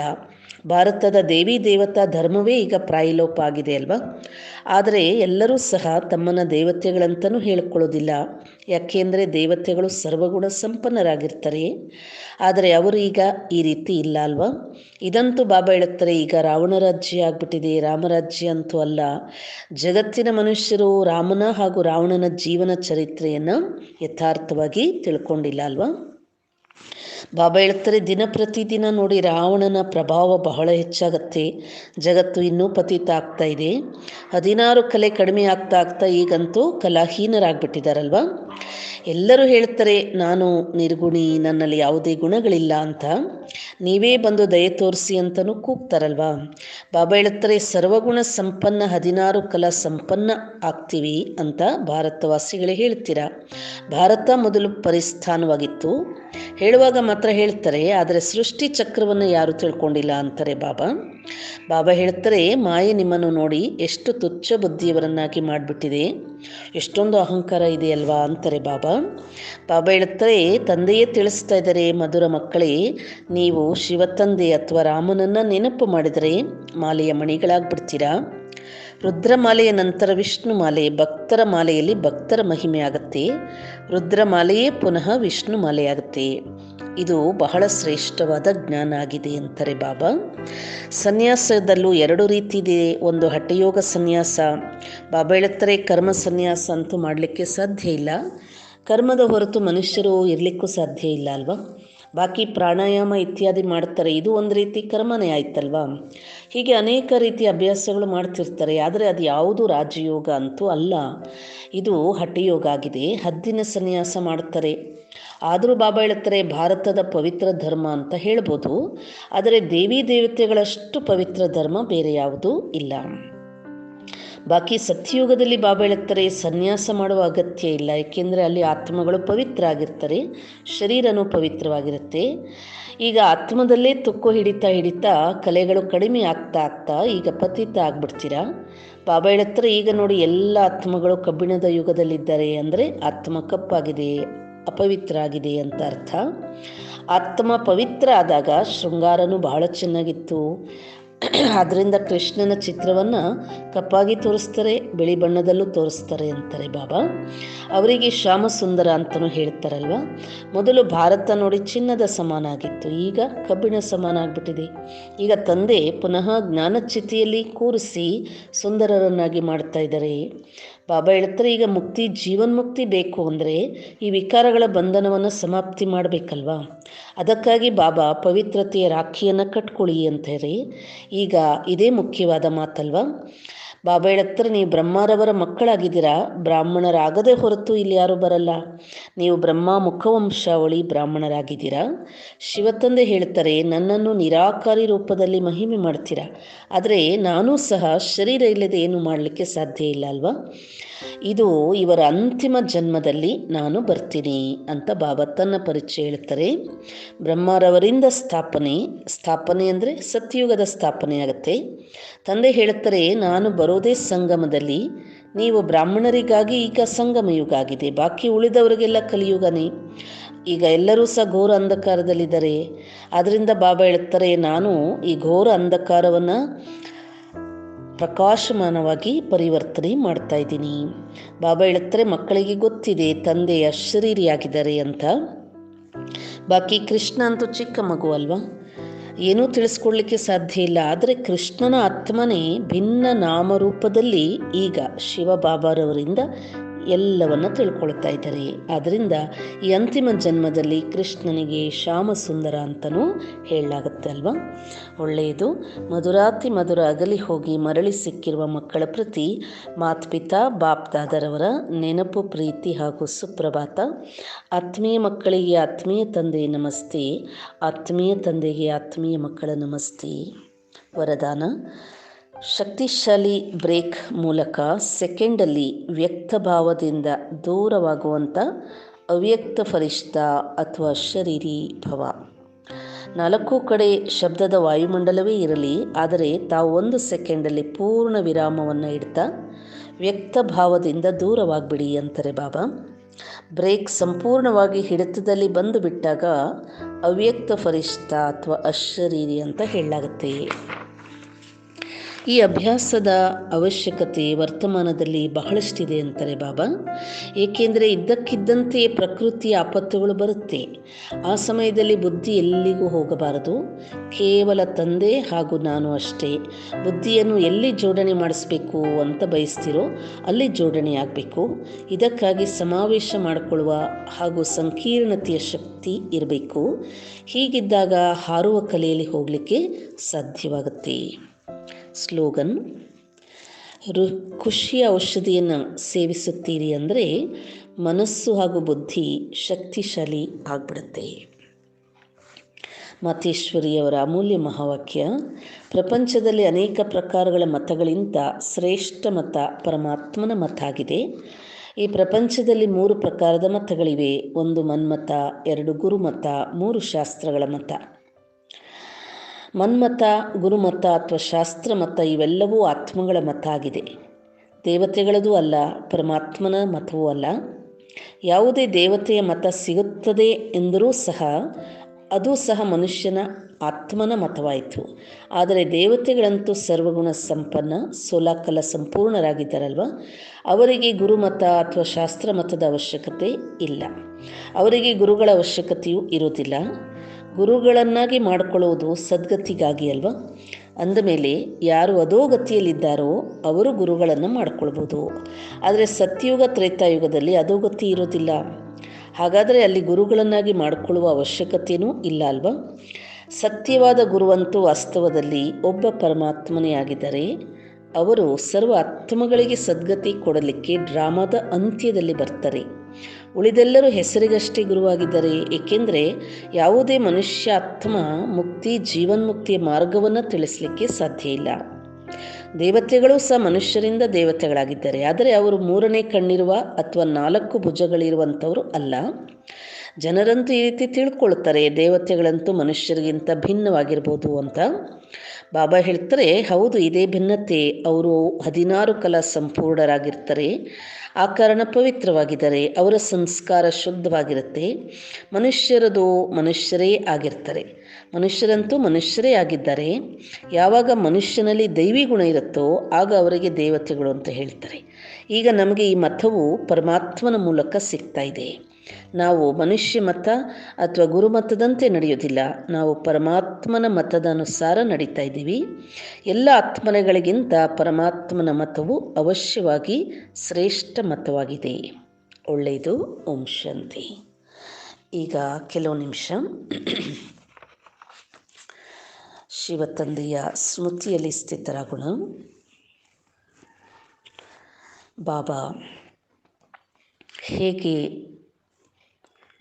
ಭಾರತದ ದೇವಿ ದೇವತಾ ಧರ್ಮವೇ ಈಗ ಪ್ರಾಯಲೋಪ ಆಗಿದೆ ಅಲ್ವಾ. ಆದರೆ ಎಲ್ಲರೂ ಸಹ ತಮ್ಮನ್ನು ದೇವತೆಗಳಂತಲೂ ಹೇಳ್ಕೊಳ್ಳೋದಿಲ್ಲ. ಯಾಕೆಂದರೆ ದೇವತೆಗಳು ಸರ್ವಗುಣ ಸಂಪನ್ನರಾಗಿರ್ತಾರೆ. ಆದರೆ ಅವರು ಈಗ ಈ ರೀತಿ ಇಲ್ಲ ಅಲ್ವಾ. ಇದಂತೂ ಬಾಬಾ ಹೇಳುತ್ತಾರೆ, ಈಗ ರಾವಣ ರಾಜ್ಯ ಆಗಿಬಿಟ್ಟಿದೆ, ರಾಮರಾಜ್ಯ ಅಂತೂ ಅಲ್ಲ. ಜಗತ್ತಿನ ಮನುಷ್ಯರು ರಾಮನ ಹಾಗೂ ರಾವಣನ ಜೀವನ ಚರಿತ್ರೆಯನ್ನು ಯಥಾರ್ಥವಾಗಿ ತಿಳ್ಕೊಂಡಿಲ್ಲ ಅಲ್ವಾ. ಬಾಬಾ ಹೇಳ್ತಾರೆ, ದಿನ ಪ್ರತಿದಿನ ನೋಡಿ ರಾವಣನ ಪ್ರಭಾವ ಬಹಳ ಹೆಚ್ಚಾಗತ್ತೆ. ಜಗತ್ತು ಇನ್ನೂ ಪತಿತ ಆಗ್ತಾ ಇದೆ. 16 ಕಲೆ ಕಡಿಮೆ ಆಗ್ತಾ ಆಗ್ತಾ ಈಗಂತೂ ಕಲಾಹೀನರಾಗ್ಬಿಟ್ಟಿದ್ದಾರಲ್ವ. ಎಲ್ಲರೂ ಹೇಳ್ತಾರೆ ನಾನು ನಿರ್ಗುಣಿ, ನನ್ನಲ್ಲಿ ಯಾವುದೇ ಗುಣಗಳಿಲ್ಲ ಅಂತ. ನೀವೇ ಬಂದು ದಯೆ ತೋರಿಸಿ ಅಂತಲೂ ಕೂಗ್ತಾರಲ್ವ. ಬಾಬಾ ಹೇಳ್ತಾರೆ ಸರ್ವಗುಣ ಸಂಪನ್ನ 16 ಕಲಾ ಸಂಪನ್ನ ಆಗ್ತೀವಿ ಅಂತ ಭಾರತವಾಸಿಗಳೇ ಹೇಳ್ತೀರಾ. ಭಾರತ ಮೊದಲು ಪರಿಸ್ಥಾನವಾಗಿತ್ತು ಹೇಳುವಾಗ ಮಾತ್ರ ಹೇಳ್ತಾರೆ, ಆದರೆ ಸೃಷ್ಟಿ ಚಕ್ರವನ್ನು ಯಾರು ತಿಳ್ಕೊಂಡಿಲ್ಲ ಅಂತಾರೆ ಬಾಬಾ. ಬಾಬಾ ಹೇಳ್ತಾರೆ, ಮಾಯೆ ನಿಮ್ಮನ್ನು ನೋಡಿ ಎಷ್ಟು ತುಚ್ಛ ಬುದ್ಧಿಯವರನ್ನಾಗಿ ಮಾಡಿಬಿಟ್ಟಿದೆ, ಎಷ್ಟೊಂದು ಅಹಂಕಾರ ಇದೆಯಲ್ವಾ ಅಂತಾರೆ ಬಾಬಾ. ಬಾಬಾ ಹೇಳ್ತಾರೆ, ತಂದೆಯೇ ತಿಳಿಸ್ತಾ ಇದ್ದಾರೆ, ಮಧುರ ಮಕ್ಕಳೇ, ನೀವು ಶಿವತಂದೆ ಅಥವಾ ರಾಮನನ್ನು ನೆನಪು ಮಾಡಿದರೆ ಮಾಲೆಯ ಮಣಿಗಳಾಗ್ಬಿಡ್ತೀರಾ. ರುದ್ರಮಾಲೆಯ ನಂತರ ವಿಷ್ಣು ಮಾಲೆ, ಭಕ್ತರ ಮಾಲೆಯಲ್ಲಿ ಭಕ್ತರ ಮಹಿಮೆ ಆಗುತ್ತೆ. ರುದ್ರಮಾಲೆಯೇ ಪುನಃ ವಿಷ್ಣು ಮಾಲೆಯಾಗುತ್ತೆ. ಇದು ಬಹಳ ಶ್ರೇಷ್ಠವಾದ ಜ್ಞಾನ ಆಗಿದೆ ಅಂತಾರೆ ಬಾಬಾ. ಸನ್ಯಾಸದಲ್ಲೂ 2 ರೀತಿ ಇದೆ. ಒಂದು ಹಠಯೋಗ ಸನ್ಯಾಸ. ಬಾಬಾ ಹೇಳ್ತಾರೆ ಕರ್ಮ ಸನ್ಯಾಸ ಅಂತೂ ಮಾಡಲಿಕ್ಕೆ ಸಾಧ್ಯ ಇಲ್ಲ. ಕರ್ಮದ ಹೊರತು ಮನುಷ್ಯರು ಇರಲಿಕ್ಕೂ ಸಾಧ್ಯ ಇಲ್ಲ ಅಲ್ವಾ. ಬಾಕಿ ಪ್ರಾಣಾಯಾಮ ಇತ್ಯಾದಿ ಮಾಡ್ತಾರೆ, ಇದು ಒಂದು ರೀತಿ ಕರ್ಮನೇ ಆಯ್ತಲ್ವಾ. ಹೀಗೆ ಅನೇಕ ರೀತಿಯ ಅಭ್ಯಾಸಗಳು ಮಾಡ್ತಿರ್ತಾರೆ. ಆದರೆ ಅದು ಯಾವುದು ರಾಜಯೋಗ ಅಂತೂ ಅಲ್ಲ, ಇದು ಹಠಯೋಗ ಆಗಿದೆ. ಹದ್ದಿನ ಸನ್ಯಾಸ ಮಾಡ್ತಾರೆ. ಆದರೂ ಬಾಬಾ ಹೇಳ್ತಾರೆ ಭಾರತದ ಪವಿತ್ರ ಧರ್ಮ ಅಂತ ಹೇಳ್ಬೋದು, ಆದರೆ ದೇವಿ ದೇವತೆಗಳಷ್ಟು ಪವಿತ್ರ ಧರ್ಮ ಬೇರೆ ಯಾವುದೂ ಇಲ್ಲ. ಬಾಕಿ ಸತ್ಯಯುಗದಲ್ಲಿ ಬಾಬಾ ಹೇಳ್ತಾರೆ ಸನ್ಯಾಸ ಮಾಡುವ ಅಗತ್ಯ ಇಲ್ಲ, ಏಕೆಂದರೆ ಅಲ್ಲಿ ಆತ್ಮಗಳು ಪವಿತ್ರ ಆಗಿರ್ತಾರೆ, ಶರೀರನೂ ಪವಿತ್ರವಾಗಿರುತ್ತೆ. ಈಗ ಆತ್ಮದಲ್ಲೇ ತುಕ್ಕು ಹಿಡಿತಾ ಕಲೆಗಳು ಕಡಿಮೆ ಆಗ್ತಾ ಈಗ ಪತಿತ ಆಗ್ಬಿಡ್ತೀರಾ. ಬಾಬಾ ಹೇಳ್ತಾರೆ ಈಗ ನೋಡಿ ಎಲ್ಲ ಆತ್ಮಗಳು ಕಬ್ಬಿಣದ ಯುಗದಲ್ಲಿದ್ದಾರೆ, ಅಂದರೆ ಆತ್ಮ ಕಪ್ಪಾಗಿದೆ, ಅಪವಿತ್ರ ಆಗಿದೆ ಅಂತ ಅರ್ಥ. ಆತ್ಮ ಪವಿತ್ರ ಆದಾಗ ಶೃಂಗಾರನೂ ಬಹಳ ಚೆನ್ನಾಗಿತ್ತು. ಆದ್ದರಿಂದ ಕೃಷ್ಣನ ಚಿತ್ರವನ್ನು ಕಪ್ಪಾಗಿ ತೋರಿಸ್ತಾರೆ, ಬಿಳಿ ಬಣ್ಣದಲ್ಲೂ ತೋರಿಸ್ತಾರೆ ಅಂತಾರೆ ಬಾಬಾ. ಅವರಿಗೆ ಶ್ಯಾಮ ಸುಂದರ ಅಂತಲೂ ಹೇಳ್ತಾರಲ್ವ. ಮೊದಲು ಭಾರತ ನೋಡಿ ಚಿನ್ನದ ಸಮಾನ ಆಗಿತ್ತು, ಈಗ ಕಬ್ಬಿಣ ಸಮಾನ ಆಗಿಬಿಟ್ಟಿದೆ. ಈಗ ತಂದೆ ಪುನಃ ಜ್ಞಾನಚ್ಯುತಿಯಲ್ಲಿ ಕೂರಿಸಿ ಸುಂದರರನ್ನಾಗಿ ಮಾಡ್ತಾ ಇದ್ದಾರೆ. ಬಾಬಾ ಹೇಳ್ತಾರೆ ಈಗ ಮುಕ್ತಿ, ಜೀವನ್ಮುಕ್ತಿ ಬೇಕು ಅಂದರೆ ಈ ವಿಕಾರಗಳ ಬಂಧನವನ್ನು ಸಮಾಪ್ತಿ ಮಾಡಬೇಕಲ್ವಾ. ಅದಕ್ಕಾಗಿ ಬಾಬಾ ಪವಿತ್ರತೆಯ ರಾಖಿಯನ್ನು ಕಟ್ಕೊಳ್ಳಿ ಅಂತಾರೆ. ಈಗ ಇದೇ ಮುಖ್ಯವಾದ ಮಾತಲ್ವಾ. ಬಾಬಾ ಹೇಳ್ತಾರೆ ನೀವು ಬ್ರಹ್ಮರವರ ಮಕ್ಕಳಾಗಿದ್ದೀರಾ, ಬ್ರಾಹ್ಮಣರಾಗದೆ ಹೊರತು ಇಲ್ಲಿ ಯಾರೂ ಬರಲ್ಲ. ನೀವು ಬ್ರಹ್ಮ ಮುಖವಂಶಾವಳಿ ಬ್ರಾಹ್ಮಣರಾಗಿದ್ದೀರಾ. ಶಿವತಂದೆ ಹೇಳ್ತಾರೆ ನನ್ನನ್ನು ನಿರಾಕಾರಿ ರೂಪದಲ್ಲಿ ಮಹಿಮೆ ಮಾಡ್ತೀರಾ, ಆದರೆ ನಾನೂ ಸಹ ಶರೀರ ಇಲ್ಲದೆ ಏನು ಮಾಡಲಿಕ್ಕೆ ಸಾಧ್ಯ ಇಲ್ಲ ಅಲ್ವಾ. ಇದು ಇವರ ಅಂತಿಮ ಜನ್ಮದಲ್ಲಿ ನಾನು ಬರ್ತೀನಿ ಅಂತ ಬಾಬಾ ತನ್ನ ಪರಿಚಯ ಹೇಳ್ತಾರೆ. ಬ್ರಹ್ಮರವರಿಂದ ಸ್ಥಾಪನೆ ಅಂದರೆ ಸತ್ಯಯುಗದ ಸ್ಥಾಪನೆ ಆಗುತ್ತೆ. ತಂದೆ ಹೇಳ್ತಾರೆ ನಾನು ಬರೋದೇ ಸಂಗಮದಲ್ಲಿ, ನೀವು ಬ್ರಾಹ್ಮಣರಿಗಾಗಿ ಈಗ ಸಂಗಮ ಯುಗ ಆಗಿದೆ, ಬಾಕಿ ಉಳಿದವರಿಗೆಲ್ಲ ಕಲಿಯುಗನೇ. ಈಗ ಎಲ್ಲರೂ ಸಹ ಘೋರ ಅಂಧಕಾರದಲ್ಲಿದ್ದಾರೆ. ಆದ್ದರಿಂದ ಬಾಬಾ ಹೇಳ್ತಾರೆ ನಾನು ಈ ಘೋರ ಅಂಧಕಾರವನ್ನು ಪ್ರಕಾಶಮಾನವಾಗಿ ಪರಿವರ್ತನೆ ಮಾಡ್ತಾ ಇದ್ದೀನಿ. ಬಾಬಾ ಹೇಳ್ತಾರೆ ಮಕ್ಕಳಿಗೆ ಗೊತ್ತಿದೆ ತಂದೆಯ ಶರೀರಿಯಾಗಿದ್ದಾರೆ ಅಂತ. ಬಾಕಿ ಕೃಷ್ಣ ಅಂತೂ ಚಿಕ್ಕ ಮಗು ಅಲ್ವಾ, ಏನೂ ತಿಳಿಸ್ಕೊಡ್ಲಿಕ್ಕೆ ಸಾಧ್ಯ ಇಲ್ಲ. ಆದರೆ ಕೃಷ್ಣನ ಆತ್ಮನೇ ಭಿನ್ನ ನಾಮರೂಪದಲ್ಲಿ ಈಗ ಶಿವ ಬಾಬಾರವರಿಂದ ಎಲ್ಲವನ್ನ ತಿಳ್ಕೊಳ್ತಾ ಇದ್ದಾರೆ. ಆದ್ದರಿಂದ ಈ ಅಂತಿಮ ಜನ್ಮದಲ್ಲಿ ಕೃಷ್ಣನಿಗೆ ಶ್ಯಾಮ ಸುಂದರ ಅಂತಲೂ ಹೇಳಲಾಗುತ್ತೆ ಅಲ್ವಾ. ಒಳ್ಳೆಯದು. ಮಧುರಾತಿ ಮಧುರ ಅಗಲಿ ಹೋಗಿ ಮರಳಿ ಸಿಕ್ಕಿರುವ ಮಕ್ಕಳ ಪ್ರತಿ ಮಾತ್ಪಿತಾ ಬಾಪ್ದಾದರವರ ನೆನಪು, ಪ್ರೀತಿ ಹಾಗೂ ಸುಪ್ರಭಾತ. ಆತ್ಮೀಯ ಮಕ್ಕಳಿಗೆ ಆತ್ಮೀಯ ತಂದೆ ನಮಸ್ತೆ, ಆತ್ಮೀಯ ತಂದೆಗೆ ಆತ್ಮೀಯ ಮಕ್ಕಳ ನಮಸ್ತೆ. ವರದಾನ: ಶಕ್ತಿಶಾಲಿ ಬ್ರೇಕ್ ಮೂಲಕ ಸೆಕೆಂಡಲ್ಲಿ ವ್ಯಕ್ತ ಭಾವದಿಂದ ದೂರವಾಗುವಂಥ ಅವ್ಯಕ್ತ ಫರಿಷ್ಠ ಅಥವಾ ಶರೀರಿ ಭವ. 4 ಕಡೆ ಶಬ್ದದ ವಾಯುಮಂಡಲವೇ ಇರಲಿ, ಆದರೆ ತಾವು 1 ಸೆಕೆಂಡಲ್ಲಿ ಪೂರ್ಣ ವಿರಾಮವನ್ನು ಇಡ್ತಾ ವ್ಯಕ್ತ ಭಾವದಿಂದ ದೂರವಾಗ್ಬಿಡಿ ಅಂತಾರೆ ಬಾಬಾ. ಬ್ರೇಕ್ ಸಂಪೂರ್ಣವಾಗಿ ಹಿಡಿತದಲ್ಲಿ ಬಂದು ಬಿಟ್ಟಾಗ ಅವ್ಯಕ್ತ ಫರಿಷ್ಠ ಅಥವಾ ಅಶರೀರಿ ಅಂತ ಹೇಳಲಾಗುತ್ತೆ. ಈ ಅಭ್ಯಾಸದ ಅವಶ್ಯಕತೆ ವರ್ತಮಾನದಲ್ಲಿ ಬಹಳಷ್ಟಿದೆ ಅಂತಾರೆ ಬಾಬಾ. ಏಕೆಂದರೆ ಇದ್ದಕ್ಕಿದ್ದಂತೆ ಪ್ರಕೃತಿಯ ಆಪತ್ತುಗಳು ಬರುತ್ತೆ. ಆ ಸಮಯದಲ್ಲಿ ಬುದ್ಧಿ ಎಲ್ಲಿಗೂ ಹೋಗಬಾರದು. ಕೇವಲ ತಂದೆ ಹಾಗೂ ನಾನು ಅಷ್ಟೇ. ಬುದ್ಧಿಯನ್ನು ಎಲ್ಲಿ ಜೋಡಣೆ ಮಾಡಿಸ್ಬೇಕು ಅಂತ ಬಯಸ್ತಿರೋ ಅಲ್ಲಿ ಜೋಡಣೆ ಆಗಬೇಕು. ಇದಕ್ಕಾಗಿ ಸಮಾವೇಶ ಮಾಡಿಕೊಳ್ಳುವ ಹಾಗೂ ಸಂಕೀರ್ಣತೆಯ ಶಕ್ತಿ ಇರಬೇಕು. ಹೀಗಿದ್ದಾಗ ಹಾರುವ ಕಲೆಯಲ್ಲಿ ಹೋಗಲಿಕ್ಕೆ ಸಾಧ್ಯವಾಗುತ್ತೆ. ಸ್ಲೋಗನ್: ಖುಷಿಯ ಔಷಧಿಯನ್ನು ಸೇವಿಸುತ್ತೀರಿ ಅಂದರೆ ಮನಸ್ಸು ಹಾಗೂ ಬುದ್ಧಿ ಶಕ್ತಿಶಾಲಿ ಆಗಿಬಿಡುತ್ತೆ. ಮಾತೇಶ್ವರಿಯವರ ಅಮೂಲ್ಯ ಮಹಾವಾಕ್ಯ: ಪ್ರಪಂಚದಲ್ಲಿ ಅನೇಕ ಪ್ರಕಾರಗಳ ಮತಗಳಿಂದ ಶ್ರೇಷ್ಠ ಮತ ಪರಮಾತ್ಮನ ಮತ ಆಗಿದೆ. ಈ ಪ್ರಪಂಚದಲ್ಲಿ 3 ಪ್ರಕಾರದ ಮತಗಳಿವೆ. 1 ಮನ್ಮತ, 2 ಗುರುಮತ, 3 ಶಾಸ್ತ್ರಗಳ ಮತ. ಮನ್ಮತ, ಗುರುಮತ ಅಥವಾ ಶಾಸ್ತ್ರ ಮತ ಇವೆಲ್ಲವೂ ಆತ್ಮಗಳ ಮತ ಆಗಿದೆ. ದೇವತೆಗಳದೂ ಅಲ್ಲ, ಪರಮಾತ್ಮನ ಮತವೂ ಅಲ್ಲ. ಯಾವುದೇ ದೇವತೆಯ ಮತ ಸಿಗುತ್ತದೆ ಎಂದರೂ ಸಹ ಅದು ಸಹ ಮನುಷ್ಯನ ಆತ್ಮನ ಮತವಾಯಿತು. ಆದರೆ ದೇವತೆಗಳಂತೂ ಸರ್ವಗುಣ ಸಂಪನ್ನ, ಸೋಲಾಕಲ ಸಂಪೂರ್ಣರಾಗಿದ್ದಾರಲ್ವ. ಅವರಿಗೆ ಗುರುಮತ ಅಥವಾ ಶಾಸ್ತ್ರ ಮತದ ಅವಶ್ಯಕತೆ ಇಲ್ಲ. ಅವರಿಗೆ ಗುರುಗಳ ಅವಶ್ಯಕತೆಯೂ ಇರೋದಿಲ್ಲ. ಗುರುಗಳನ್ನಾಗಿ ಮಾಡಿಕೊಳ್ಳುವುದು ಸದ್ಗತಿಗಾಗಿ ಅಲ್ವ. ಅಂದಮೇಲೆ ಯಾರು ಅಧೋಗತಿಯಲ್ಲಿದ್ದಾರೋ ಅವರು ಗುರುಗಳನ್ನು ಮಾಡಿಕೊಳ್ಬೋದು. ಆದರೆ ಸತ್ಯಯುಗ ತ್ರೇತಾಯುಗದಲ್ಲಿ ಅಧೋಗತಿ ಇರೋದಿಲ್ಲ. ಹಾಗಾದರೆ ಅಲ್ಲಿ ಗುರುಗಳನ್ನಾಗಿ ಮಾಡಿಕೊಳ್ಳುವ ಅವಶ್ಯಕತೆಯೂ ಇಲ್ಲ ಅಲ್ವ. ಸತ್ಯವಾದ ಗುರುವಂತೂ ವಾಸ್ತವದಲ್ಲಿ ಒಬ್ಬ ಪರಮಾತ್ಮನೇ ಆಗಿದ್ದಾರೆ. ಅವರು ಸರ್ವ ಆತ್ಮಗಳಿಗೆ ಸದ್ಗತಿ ಕೊಡಲಿಕ್ಕೆ ಡ್ರಾಮಾದ ಅಂತ್ಯದಲ್ಲಿ ಬರ್ತಾರೆ. ಉಳಿದೆಲ್ಲರೂ ಹೆಸರಿಗಷ್ಟೇ ಗುರುವಾಗಿದ್ದಾರೆ. ಏಕೆಂದರೆ ಯಾವುದೇ ಮನುಷ್ಯ ಆತ್ಮ ಮುಕ್ತಿ, ಜೀವನ್ಮುಕ್ತಿಯ ಮಾರ್ಗವನ್ನು ತಿಳಿಸಲಿಕ್ಕೆ ಸಾಧ್ಯ ಇಲ್ಲ. ದೇವತೆಗಳು ಸಹ ಮನುಷ್ಯರಿಂದ ದೇವತೆಗಳಾಗಿದ್ದಾರೆ. ಆದರೆ ಅವರು 3ನೇ ಕಣ್ಣಿರುವ ಅಥವಾ 4 ಭುಜಗಳಿರುವಂಥವರು ಅಲ್ಲ. ಜನರಂತೂ ಈ ರೀತಿ ತಿಳ್ಕೊಳ್ತಾರೆ, ದೇವತೆಗಳಂತೂ ಮನುಷ್ಯರಿಗಿಂತ ಭಿನ್ನವಾಗಿರ್ಬೋದು ಅಂತ. ಬಾಬಾ ಹೇಳ್ತಾರೆ, ಹೌದು, ಇದೇ ಭಿನ್ನತೆ. ಅವರು 16 ಕಲಾ ಸಂಪೂರ್ಣರಾಗಿರ್ತಾರೆ. ಆ ಕಾರಣ ಪವಿತ್ರವಾಗಿದ್ದಾರೆ. ಅವರ ಸಂಸ್ಕಾರ ಶುದ್ಧವಾಗಿರುತ್ತೆ. ಮನುಷ್ಯರದು ಮನುಷ್ಯರೇ ಆಗಿರ್ತಾರೆ. ಮನುಷ್ಯರಂತೂ ಮನುಷ್ಯರೇ ಆಗಿದ್ದಾರೆ. ಯಾವಾಗ ಮನುಷ್ಯನಲ್ಲಿ ದೈವಿ ಗುಣ ಇರುತ್ತೋ ಆಗ ಅವರಿಗೆ ದೇವತೆಗಳು ಅಂತ ಹೇಳ್ತಾರೆ. ಈಗ ನಮಗೆ ಈ ಮತವು ಪರಮಾತ್ಮನ ಮೂಲಕ ಸಿಗ್ತಾ ಇದೆ. ನಾವು ಮನುಷ್ಯ ಮತ ಅಥವಾ ಗುರುಮತದಂತೆ ನಡೆಯೋದಿಲ್ಲ. ನಾವು ಪರಮಾತ್ಮನ ಮತದ ಅನುಸಾರ ನಡೀತಾ ಇದ್ದೀವಿ. ಎಲ್ಲ ಆತ್ಮನೆಗಳಿಗಿಂತ ಪರಮಾತ್ಮನ ಮತವು ಅವಶ್ಯವಾಗಿ ಶ್ರೇಷ್ಠ ಮತವಾಗಿದೆ. ಒಳ್ಳೆಯದು. ಓಂ ಶಾಂತಿ. ಈಗ ಕೆಲವು ನಿಮಿಷ ಶಿವತಂದೆಯ ಸ್ಮೃತಿಯಲ್ಲಿ ಸ್ಥಿತರಾಗೋಣ. ಬಾಬಾ ಹೇಗೆ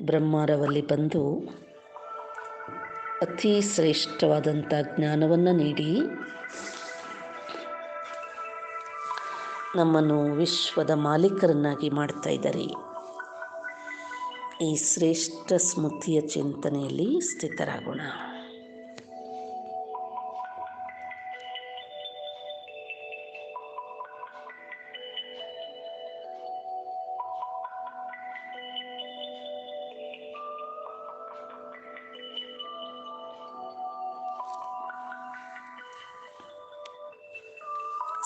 ಬ್ರಹ್ಮರವಲ್ಲಿ ಬಂದು ಅತಿ ಶ್ರೇಷ್ಠವಾದಂಥ ಜ್ಞಾನವನ್ನು ನೀಡಿ ನಮ್ಮನ್ನು ವಿಶ್ವದ ಮಾಲೀಕರನ್ನಾಗಿ ಮಾಡ್ತಾ ಇದ್ದಾರೆ. ಈ ಶ್ರೇಷ್ಠ ಸ್ಮೃತಿಯ ಚಿಂತನೆಯಲ್ಲಿ ಸ್ಥಿತರಾಗೋಣ.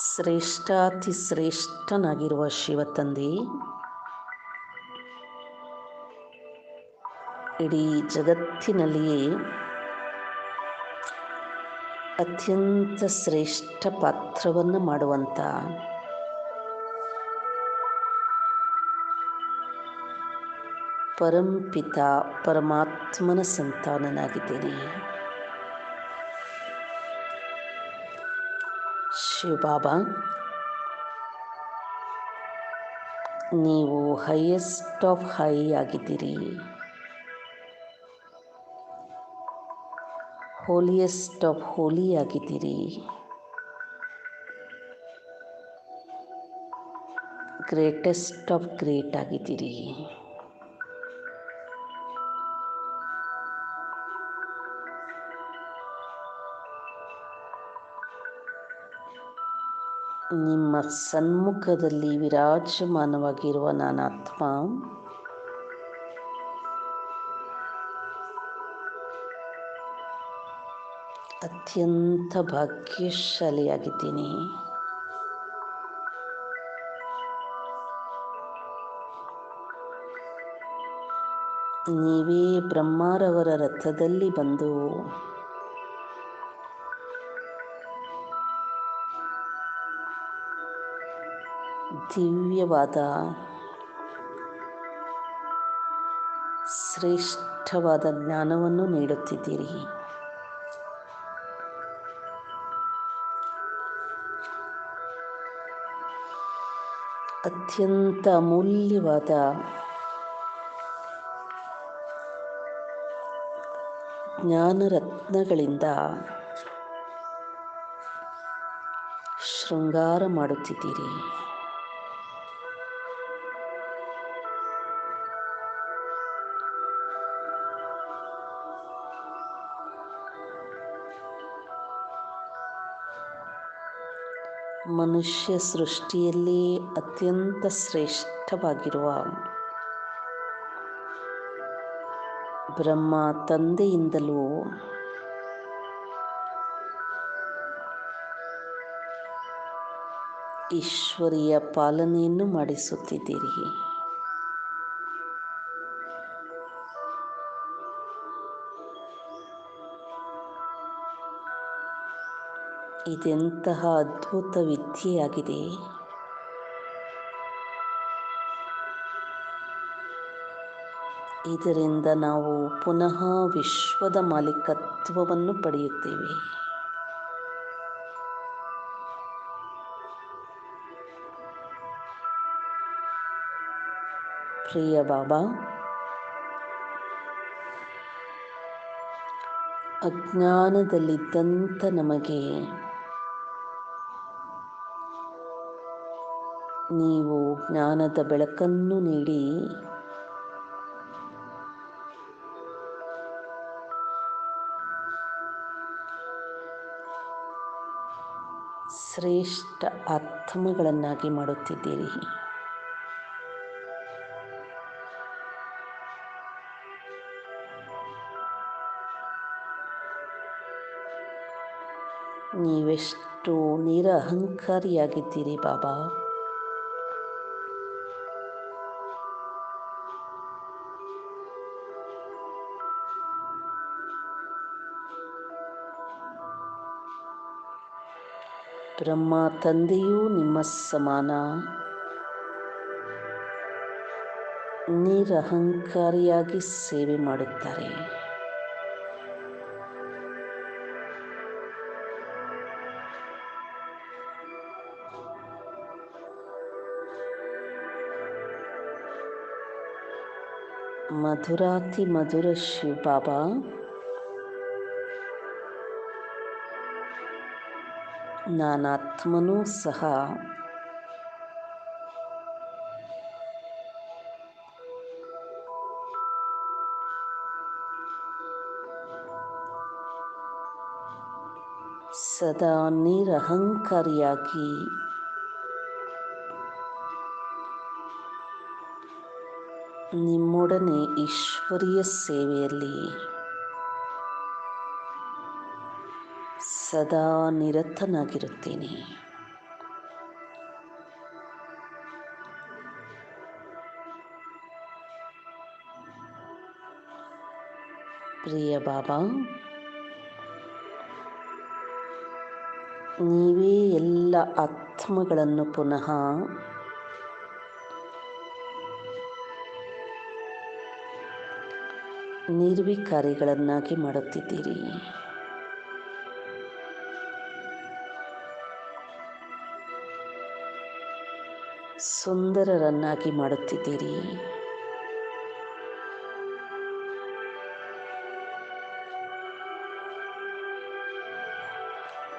ಶ್ರೇಷ್ಠಾತಿ ಶ್ರೇಷ್ಠನಾಗಿರುವ ಶಿವತಂದೆ, ಇಡೀ ಜಗತ್ತಿನಲ್ಲಿಯೇ ಅತ್ಯಂತ ಶ್ರೇಷ್ಠ ಪಾತ್ರವನ್ನು ಮಾಡುವಂಥ ಪರಂಪಿತ ಪರಮಾತ್ಮನ ಸಂತಾನನಾಗಿದ್ದೀನಿ. ಶಿವಬಾಬಾ, ನೀವು ಹೈಯೆಸ್ಟ್ ಆಫ್ ಹೈ ಆಗಿದ್ದೀರಿ. ಹೋಲಿಯೆಸ್ಟ್ ಆಫ್ ಹೋಲಿ ಆಗಿದ್ದೀರಿ. ಗ್ರೇಟೆಸ್ಟ್ ಆಫ್ ಗ್ರೇಟ್ ಆಗಿದ್ದೀರಿ. ನಿಮ್ಮ ಸನ್ಮುಖದಲ್ಲಿ ವಿರಾಜಮಾನವಾಗಿರುವ ನಾನಾತ್ಮ ಅತ್ಯಂತ ಭಾಗ್ಯಶಾಲಿಯಾಗಿದ್ದೀನಿ. ನೀವೇ ಬ್ರಹ್ಮರವರ ರಥದಲ್ಲಿ ಬಂದು ದಿವ್ಯವಾದ ಶ್ರೇಷ್ಠವಾದ ಜ್ಞಾನವನ್ನು ನೀಡುತ್ತಿದ್ದೀರಿ. ಅತ್ಯಂತ ಅಮೂಲ್ಯವಾದ ಜ್ಞಾನರತ್ನಗಳಿಂದ ಶೃಂಗಾರ ಮಾಡುತ್ತಿದ್ದೀರಿ. ಮನುಷ್ಯ ಸೃಷ್ಟಿಯಲ್ಲಿ ಅತ್ಯಂತ ಶ್ರೇಷ್ಠವಾಗಿರುವ ಬ್ರಹ್ಮ ತಂದೆಯಿಂದಲೂ ಈಶ್ವರೀಯ ಪಾಲನೆಯನ್ನು ಮಾಡಿಸುತ್ತಿದ್ದೀರಿ. ಇದೆಂತಹ ಅದ್ಭುತ ವಿದ್ಯೆಯಾಗಿದೆ. ಇದರಿಂದ ನಾವು ಪುನಃ ವಿಶ್ವದ ಮಾಲೀಕತ್ವವನ್ನು ಪಡೆಯುತ್ತೇವೆ. ಪ್ರಿಯ ಬಾಬಾ, ಅಜ್ಞಾನದಲ್ಲಿದ್ದಂಥ ನಮಗೆ ನೀವು ಜ್ಞಾನದ ಬೆಳಕನ್ನು ನೀಡಿ ಶ್ರೇಷ್ಠ ಆತ್ಮಗಳನ್ನಾಗಿ ಮಾಡುತ್ತಿದ್ದೀರಿ. ನೀವೆಷ್ಟು ನಿರಹಂಕಾರಿಯಾಗಿದ್ದೀರಿ ಬಾಬಾ. ಬ್ರಹ್ಮ ತಂದೆಯೂ ನಿಮ್ಮ ಸಮಾನ ನಿರಹಂಕಾರಿಯಾಗಿ ಸೇವೆ ಮಾಡುತ್ತಾರೆ. ಮಧುರಾತಿ ಮಧುರ ಶಿವ ಬಾಬಾ, ನಾನಾತ್ಮನೂ ಸಹ ಸದಾ ನಿರಹಂಕಾರಿಯಾಗಿ ನಿಮ್ಮೊಡನೆ ಈಶ್ವರೀಯ ಸೇವೆಯಲ್ಲಿ ಸದಾ ನಿರತನಾಗಿರುತ್ತೇನೆ. ಪ್ರಿಯ ಬಾಬಾ, ನೀವೇ ಎಲ್ಲ ಆತ್ಮಗಳನ್ನು ಪುನಃ ನಿರ್ವಿಕಾರಿಗಳನ್ನಾಗಿ ಮಾಡುತ್ತಿದ್ದೀರಿ. ಸುಂದರರನ್ನಾಗಿ ಮಾಡುತ್ತಿದ್ದೀರಿ.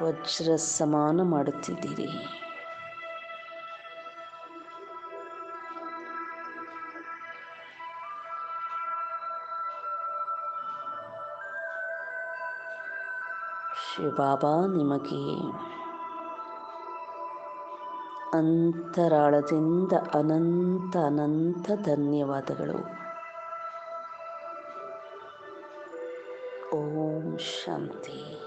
ವಜ್ರ ಸಮಾನ ಮಾಡುತ್ತಿದ್ದೀರಿ. ಶಿವಬಾಬಾ ನಿಮಗೆ ಅಂತರಾಳದಿಂದ ಅನಂತ ಅನಂತ ಧನ್ಯವಾದಗಳು. ಓಂ ಶಾಂತಿ.